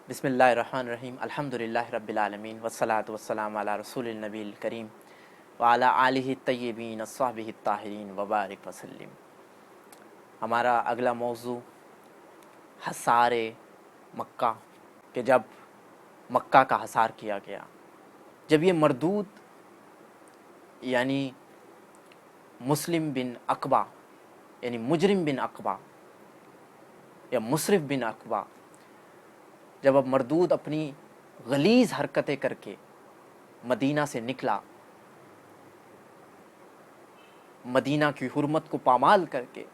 بسم اللہ الرحمن الرحیم الحمدللہ رب العالمین والصلاة والسلام علی رسول النبی الکریم وعلی آلہ الطیبین الصحبہ الطاہرین وبارک وسلم۔ ہمارا اگلا موضوع حصار مکہ، کہ جب مکہ کا حصار کیا گیا، جب یہ مردود یعنی مسلم بن عقبہ یعنی مجرم بن عقبہ یا مسرف بن عقبہ، جب اب مردود اپنی غلیظ حرکتیں کر کے مدینہ سے نکلا، مدینہ کی حرمت کو پامال کر کے،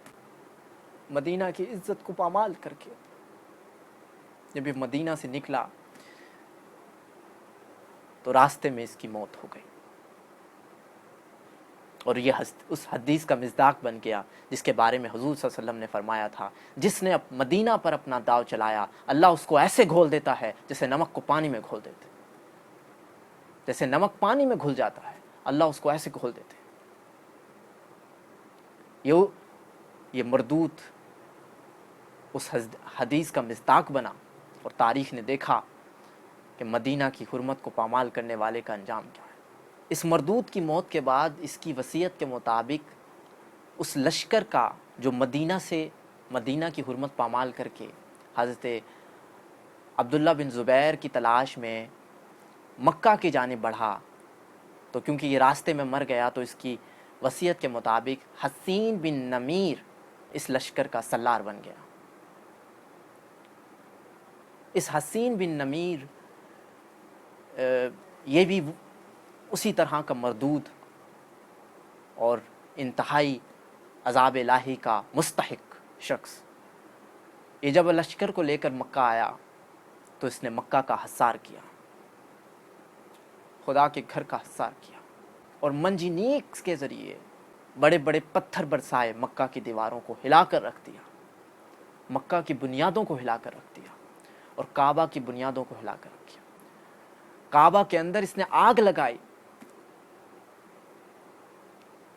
مدینہ کی عزت کو پامال کر کے جب یہ مدینہ سے نکلا تو راستے میں اس کی موت ہو گئی، اور یہ اس حدیث کا مصداق بن گیا جس کے بارے میں حضور صلی اللہ علیہ وسلم نے فرمایا تھا، جس نے مدینہ پر اپنا داؤ چلایا اللہ اس کو ایسے گھول دیتا ہے جیسے نمک کو پانی میں گھول دیتے، جیسے نمک پانی میں گھل جاتا ہے اللہ اس کو ایسے گھول دیتے۔ یہ مردود اس حدیث کا مصداق بنا، اور تاریخ نے دیکھا کہ مدینہ کی حرمت کو پامال کرنے والے کا انجام کیا ہے۔ اس مردود کی موت کے بعد اس کی وصیت کے مطابق اس لشکر کا جو مدینہ کی حرمت پامال کر کے حضرت عبداللہ بن زبیر کی تلاش میں مکہ کی جانب بڑھا، تو کیونکہ یہ راستے میں مر گیا تو اس کی وصیت کے مطابق حسین بن نمیر اس لشکر کا سالار بن گیا۔ اس حسین بن نمیر یہ بھی اسی طرح کا مردود اور انتہائی عذاب الہی کا مستحق شخص، یہ جب لشکر کو لے کر مکہ آیا تو اس نے مکہ کا حصار کیا، خدا کے گھر کا حصار کیا، اور منجنیق کے ذریعے بڑے بڑے پتھر برسائے، مکہ کی دیواروں کو ہلا کر رکھ دیا، مکہ کی بنیادوں کو ہلا کر رکھ دیا، اور کعبہ کی بنیادوں کو ہلا کر رکھ دیا۔ کعبہ کے اندر اس نے آگ لگائی،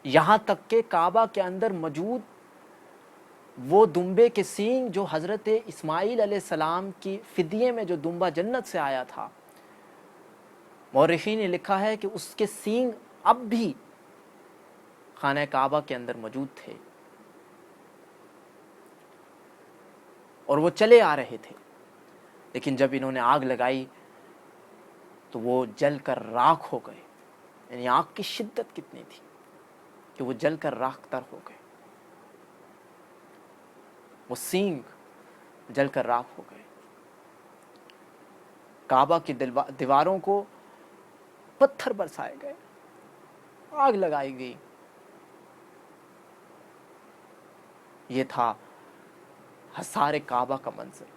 یہاں تک کہ کعبہ کے اندر موجود وہ دمبے کے سینگ جو حضرت اسماعیل علیہ السلام کی فدیے میں جو دمبا جنت سے آیا تھا، مورخین نے لکھا ہے کہ اس کے سینگ اب بھی خانہ کعبہ کے اندر موجود تھے، اور وہ چلے آ رہے تھے، لیکن جب انہوں نے آگ لگائی تو وہ جل کر راکھ ہو گئے۔ یعنی آگ کی شدت کتنی تھی کہ وہ جل کر راکھ تر ہو گئے، وہ سینگ جل کر راکھ ہو گئے۔ کعبہ کی دیواروں کو پتھر برسائے گئے، آگ لگائی گئی۔ یہ تھا حصار کعبہ کا منظر۔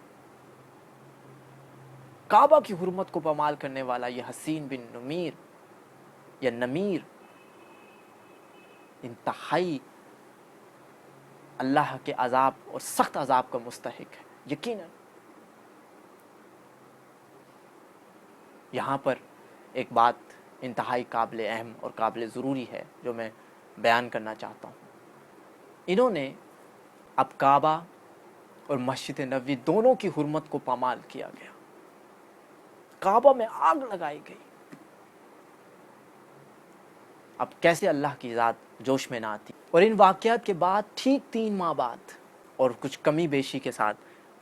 کعبہ کی حرمت کو پامال کرنے والا یہ حسین بن نمیر یا نمیر انتہائی اللہ کے عذاب اور سخت عذاب کا مستحق ہے یقیناً۔ یہاں پر ایک بات انتہائی قابل اہم اور قابل ضروری ہے جو میں بیان کرنا چاہتا ہوں۔ انہوں نے اب کعبہ اور مسجد نبوی دونوں کی حرمت کو پامال کیا گیا، کعبہ میں آگ لگائی گئی۔ اب کیسے اللہ کی ذات جوش میں نہ آتی؟ اور ان واقعات کے بعد ٹھیک 3 ماہ بعد، اور کچھ کمی بیشی کے ساتھ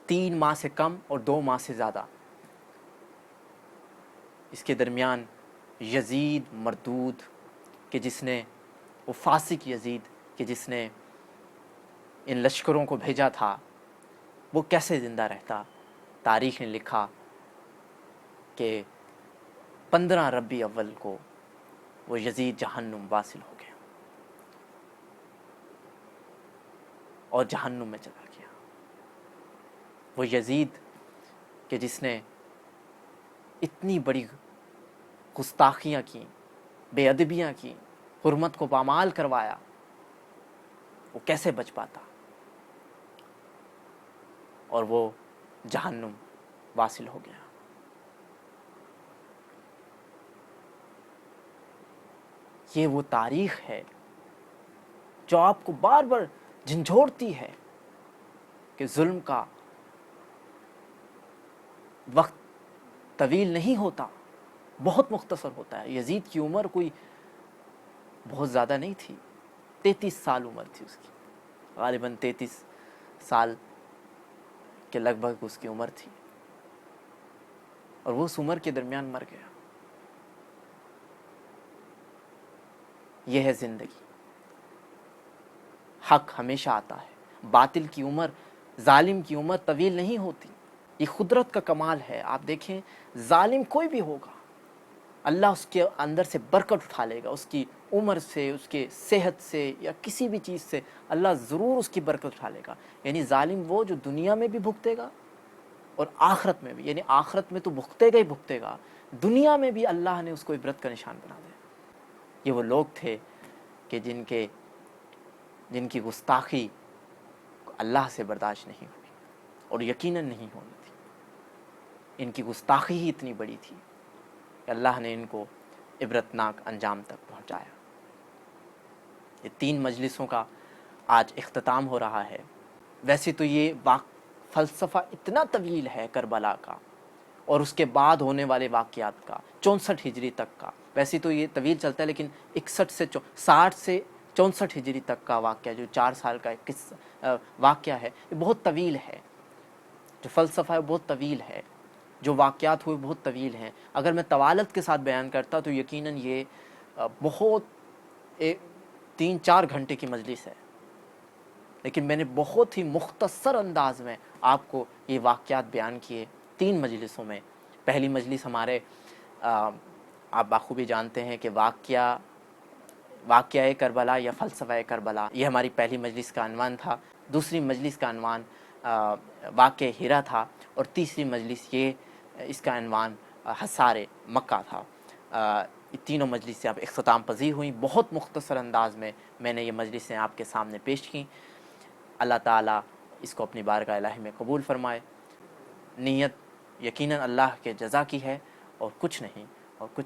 3 ماہ سے کم اور 2 ماہ سے زیادہ، اس کے درمیان یزید مردود کہ جس نے وہ فاسق یزید کہ جس نے ان لشکروں کو بھیجا تھا، وہ کیسے زندہ رہتا؟ تاریخ نے لکھا کہ 15 ربیع اول کو وہ یزید جہنم واصل ہو گیا اور جہنم میں چلا گیا۔ وہ یزید کہ جس نے اتنی بڑی گستاخیاں کی، بے ادبیاں کی، حرمت کو پامال کروایا، وہ کیسے بچ پاتا؟ اور وہ جہنم واصل ہو گیا۔ یہ وہ تاریخ ہے جو آپ کو بار بار جھنجھوڑتی ہے کہ ظلم کا وقت طویل نہیں ہوتا، بہت مختصر ہوتا ہے۔ یزید کی عمر کوئی بہت زیادہ نہیں تھی، 33 سال عمر تھی اس کی، غالباً 33 سال کے لگ بھگ اس کی عمر تھی، اور وہ اس عمر کے درمیان مر گیا۔ یہ ہے زندگی، حق ہمیشہ آتا ہے، باطل کی عمر، ظالم کی عمر طویل نہیں ہوتی۔ یہ قدرت کا کمال ہے۔ آپ دیکھیں ظالم کوئی بھی ہوگا، اللہ اس کے اندر سے برکت اٹھا لے گا، اس کی عمر سے، اس کے صحت سے، یا کسی بھی چیز سے اللہ ضرور اس کی برکت اٹھا لے گا۔ یعنی ظالم وہ جو دنیا میں بھی بھگتے گا اور آخرت میں بھی، یعنی آخرت میں تو بھگتے گا ہی بھگتے گا، دنیا میں بھی اللہ نے اس کو عبرت کا نشان بنا دیا۔ یہ وہ لوگ تھے کہ جن کی گستاخی اللہ سے برداشت نہیں ہوئی، اور یقیناً نہیں ہونی تھی۔ ان کی گستاخی ہی اتنی بڑی تھی کہ اللہ نے ان کو عبرتناک انجام تک پہنچایا۔ یہ 3 مجلسوں کا آج اختتام ہو رہا ہے۔ ویسے تو یہ فلسفہ اتنا طویل ہے کربلا کا اور اس کے بعد ہونے والے واقعات کا، 64 ہجری تک کا، ویسے تو یہ طویل چلتا ہے، لیکن 60 سے 64 ہجری تک کا واقعہ، جو 4 سال کا واقعہ ہے، یہ بہت طویل ہے۔ جو فلسفہ ہے بہت طویل ہے، جو واقعات ہوئے بہت طویل ہیں۔ اگر میں طوالت کے ساتھ بیان کرتا تو یقیناً یہ بہت 3-4 گھنٹے کی مجلس ہے، لیکن میں نے بہت ہی مختصر انداز میں آپ کو یہ واقعات بیان کیے 3 مجلسوں میں۔ پہلی مجلس ہمارے آپ بخوبی جانتے ہیں کہ واقعہ کربلا یا فلسفہ کربلا، یہ ہماری پہلی مجلس کا عنوان تھا۔ دوسری مجلس کا عنوان واقعہ ہیرا تھا، اور تیسری مجلس اس کا عنوان حصار مکہ تھا۔ یہ تینوں مجلسیں اب اختتام پذیر ہوئیں۔ بہت مختصر انداز میں نے یہ مجلسیں آپ کے سامنے پیش کیں۔ اللہ تعالیٰ اس کو اپنی بارگاہ الہی میں قبول فرمائے۔ نیت یقیناً اللہ کے جزا کی ہے، اور کچھ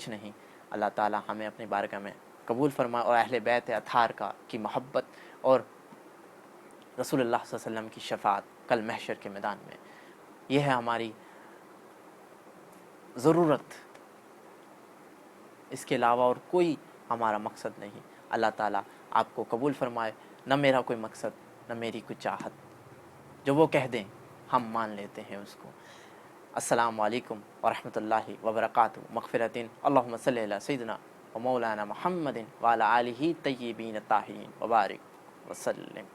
نہیں۔ اللہ تعالیٰ ہمیں اپنی بارگاہ میں قبول فرمائے، اور اہل بیت اطہار کی محبت اور رسول اللہ صلی اللہ علیہ وسلم کی شفاعت کل محشر کے میدان میں، یہ ہے ہماری ضرورت، اس کے علاوہ اور کوئی ہمارا مقصد نہیں۔ اللہ تعالیٰ آپ کو قبول فرمائے۔ نہ میرا کوئی مقصد، نہ میری کوئی چاہت، جو وہ کہہ دیں ہم مان لیتے ہیں اس کو۔ السلام علیکم ورحمۃ اللہ وبرکاتہ۔ مغفرتین اللہم صلی علی سیدنا و مولانا محمد وعلی آلہ طیبین الطاہرین وبارک وسلم۔